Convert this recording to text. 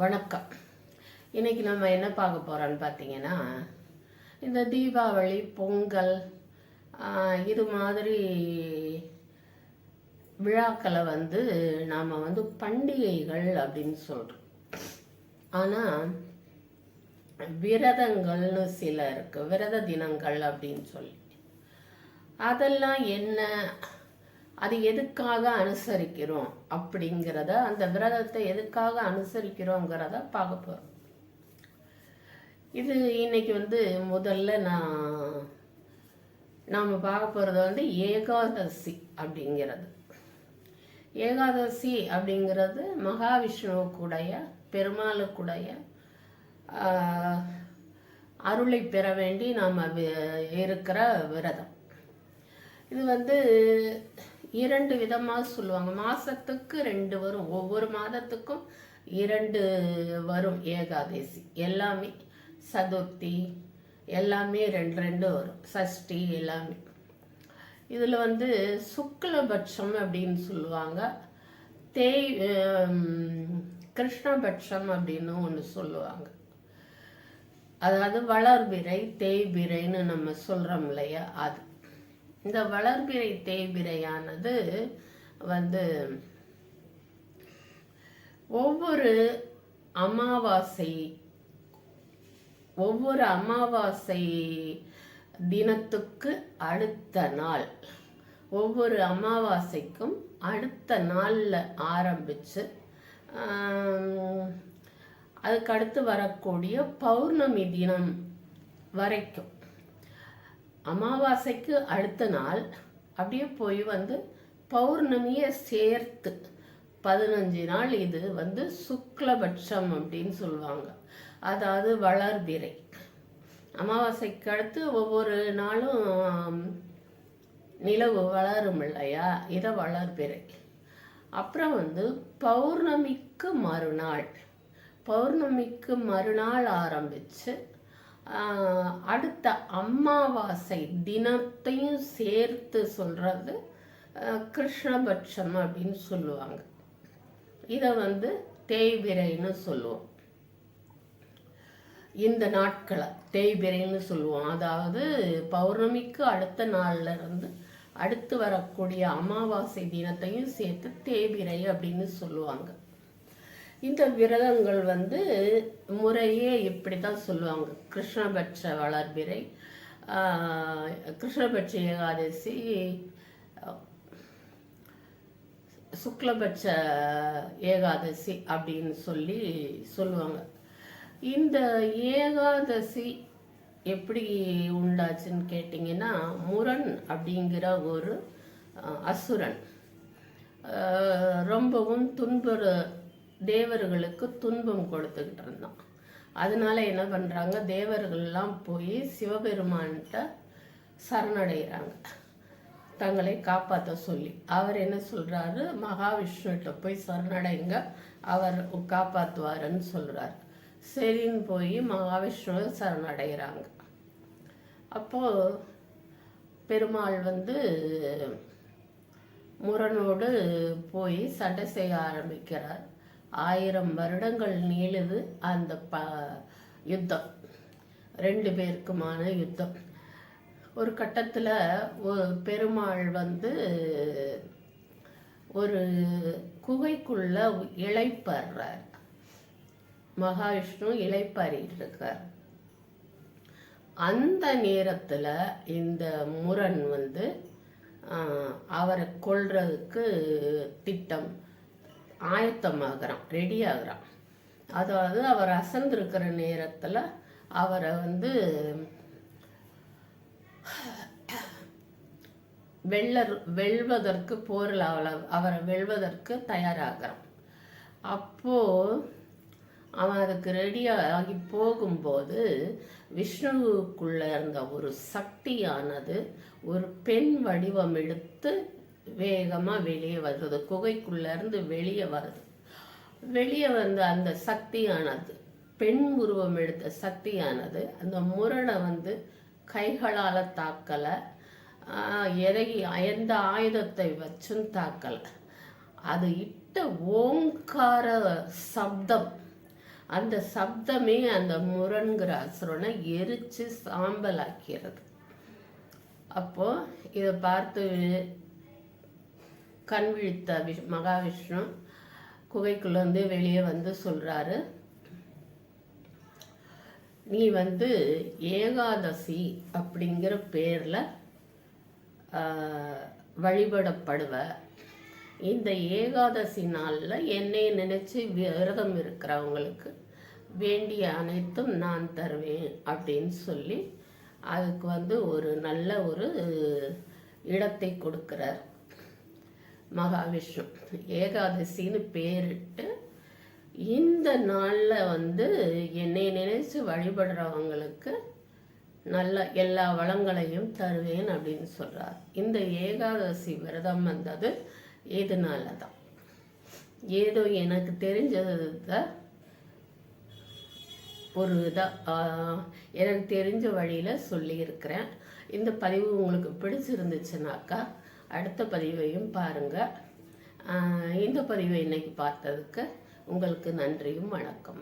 வணக்கம். இன்னைக்கு நம்ம என்ன பார்க்க போகிறோன்னு பார்த்தீங்கன்னா, இந்த தீபாவளி, பொங்கல் இது மாதிரி விழாக்களை நாம் பண்டிகைகள் அப்படின்னு சொல்கிறோம். ஆனால் விரதங்கள்னு சில இருக்கு, விரத தினங்கள் அப்படின்னு சொல்லி. அதெல்லாம் என்ன, அது எதுக்காக அனுசரிக்கிறோம் அப்படிங்கிறத, அந்த விரதத்தை எதுக்காக அனுசரிக்கிறோங்கிறத பார்க்க போகிறோம். இது இன்னைக்கு முதல்ல நாம் பார்க்க போகிறது ஏகாதசி அப்படிங்கிறது. ஏகாதசி அப்படிங்கிறது மகாவிஷ்ணுவுக்குடைய, பெருமாளுக்குடைய அருளை பெற வேண்டி நாம் இருக்கிற விரதம். இது 2 விதமாக சொல்லுவாங்க. மாதத்துக்கு 2 வரும், ஒவ்வொரு மாதத்துக்கும் 2 வரும் ஏகாதசி. எல்லாமே சதுர்த்தி எல்லாமே 2 வரும், சஷ்டி எல்லாமே. இதில் சுக்லபட்சம் அப்படின்னு சொல்லுவாங்க, கிருஷ்ணபட்சம் அப்படின்னு ஒன்று சொல்லுவாங்க. அதாவது வளர்பிறை, தேய்பிறைன்னு நம்ம சொல்கிறோம் இல்லையா, அது. இந்த வளர்பிறை தேய்பிறையானது ஒவ்வொரு அமாவாசை தினத்துக்கு அடுத்த நாள், ஒவ்வொரு அமாவாசைக்கும் அடுத்த நாளில் ஆரம்பித்து அதுக்கடுத்து வரக்கூடிய பௌர்ணமி தினம் வரைக்கும், அமாவாசைக்கு அடுத்த நாள் அப்படியே போய் பௌர்ணமியை சேர்த்து 15 நாள் இது சுக்லபட்சம் அப்படின்னு சொல்லுவாங்க. அதாவது வளர்பிறை. அமாவாசைக்கு அடுத்து ஒவ்வொரு நாளும் நிலவு வளரும் இல்லையா, இதை வளர்பிறை. அப்புறம் பௌர்ணமிக்கு மறுநாள் ஆரம்பித்து அடுத்த அமாவாசை தினத்தையும் சேர்த்து சொல்கிறது கிருஷ்ணபட்சம் அப்படின்னு சொல்லுவாங்க. இதை தேய்பிறைன்னு சொல்லுவோம். இந்த நாட்களை தேய்பிறைன்னு சொல்லுவோம். அதாவது பௌர்ணமிக்கு அடுத்த நாள்ல இருந்து அடுத்து வரக்கூடிய அமாவாசை தினத்தையும் சேர்த்து தேய்பிறை அப்படின்னு சொல்லுவாங்க. இந்த விரதங்கள் முறையே இப்படி தான் சொல்லுவாங்க. கிருஷ்ணபட்ச வளர்பிறை, கிருஷ்ணபட்ச ஏகாதசி, சுக்லபட்ச ஏகாதசி அப்படின்னு சொல்லுவாங்க. இந்த ஏகாதசி எப்படி உண்டாச்சுன்னு கேட்டிங்கன்னா, முரண் அப்படிங்கிற ஒரு அசுரன் ரொம்பவும் தேவர்களுக்கு துன்பம் கொடுத்துக்கிட்டு இருந்தான். அதனால என்ன பண்ணுறாங்க, தேவர்கள்லாம் போய் சிவபெருமான்கிட்ட சரணடைகிறாங்க, தங்களை காப்பாற்ற சொல்லி. அவர் என்ன சொல்கிறாரு, மகாவிஷ்ணுகிட்ட போய் சரணடைங்க, அவர் காப்பாற்றுவாருன்னு சொல்கிறார். சரின்னு போய் மகாவிஷ்ணுவை சரணடைகிறாங்க. அப்போது பெருமாள் முரனோடு போய் சண்டை செய்ய ஆரம்பிக்கிறார். 1000 வருடங்கள் நீளுது அந்த யுத்தம், 2 பேருக்குமான யுத்தம். ஒரு கட்டத்தில் பெருமாள் ஒரு குகைக்குள்ள இளைப்பாடுறார். மகாவிஷ்ணு இளைப்பாறிட்டு இருக்கார். அந்த நேரத்தில் இந்த முரண் அவரை கொல்றதுக்கு திட்டம் ஆயத்தமாகறான், ரெடி ஆகிறான். அதாவது அவர் அசந்திருக்கிற நேரத்தில் அவரை வெல்வதற்கு போரில் அவரை வெல்வதற்கு தயாராகிறான். அப்போது அவன் அதுக்கு ரெடியாகி போகும்போது விஷ்ணுவுக்குள்ள இருந்த ஒரு சக்தியானது ஒரு பெண் வடிவம் எடுத்து வேகமாக வெளியே வருது. குகைக்குள்ளேருந்து வெளியே வருது. வெளியே அந்த சக்தியானது, பெண் உருவம் எடுத்த சக்தியானது அந்த முரணை கைகளால் தாக்கலை, எந்த ஆயுதத்தை வச்சும் தாக்கலை. அது இட்ட ஓங்கார சப்தம் அந்த சப்தமே அந்த முரண்கிற அசுரனை எரித்து சாம்பலாக்கிறது. அப்போ இதை பார்த்து கண் விழித்த மகாவிஷ்ணு குகைக்குள்ளேருந்து வெளியே வந்து சொல்கிறாரு, நீ ஏகாதசி அப்படிங்கிற பேரில் வழிபடப்படுவ. இந்த ஏகாதசி நாளில் என்னை நினச்சி விரதம் இருக்கிறவங்களுக்கு வேண்டிய அனைத்தும் நான் தருவேன் அப்படின்னு சொல்லி அதுக்கு ஒரு நல்ல ஒரு இடத்தை கொடுக்கிறார் மகாவிஷ்ணு. ஏகாதசின்னு பேரிட்டு இந்த நாளில் என்னை நினைச்சு வழிபடுறவங்களுக்கு நல்ல எல்லா வளங்களையும் தருவேன் அப்படின்னு சொல்கிறார். இந்த ஏகாதசி விரதம் வந்தது இதனால தான். ஏதோ எனக்கு தெரிஞ்சது தான் ஒரு எனக்கு தெரிஞ்ச வழியில் சொல்லியிருக்கிறேன். இந்த பதிவு உங்களுக்கு பிடிச்சிருந்துச்சுனாக்கா அடுத்த பதிவையும் பாருங்கள். இந்த பதிவை இன்னைக்கு பார்த்ததுக்கு உங்களுக்கு நன்றியும் வணக்கம்.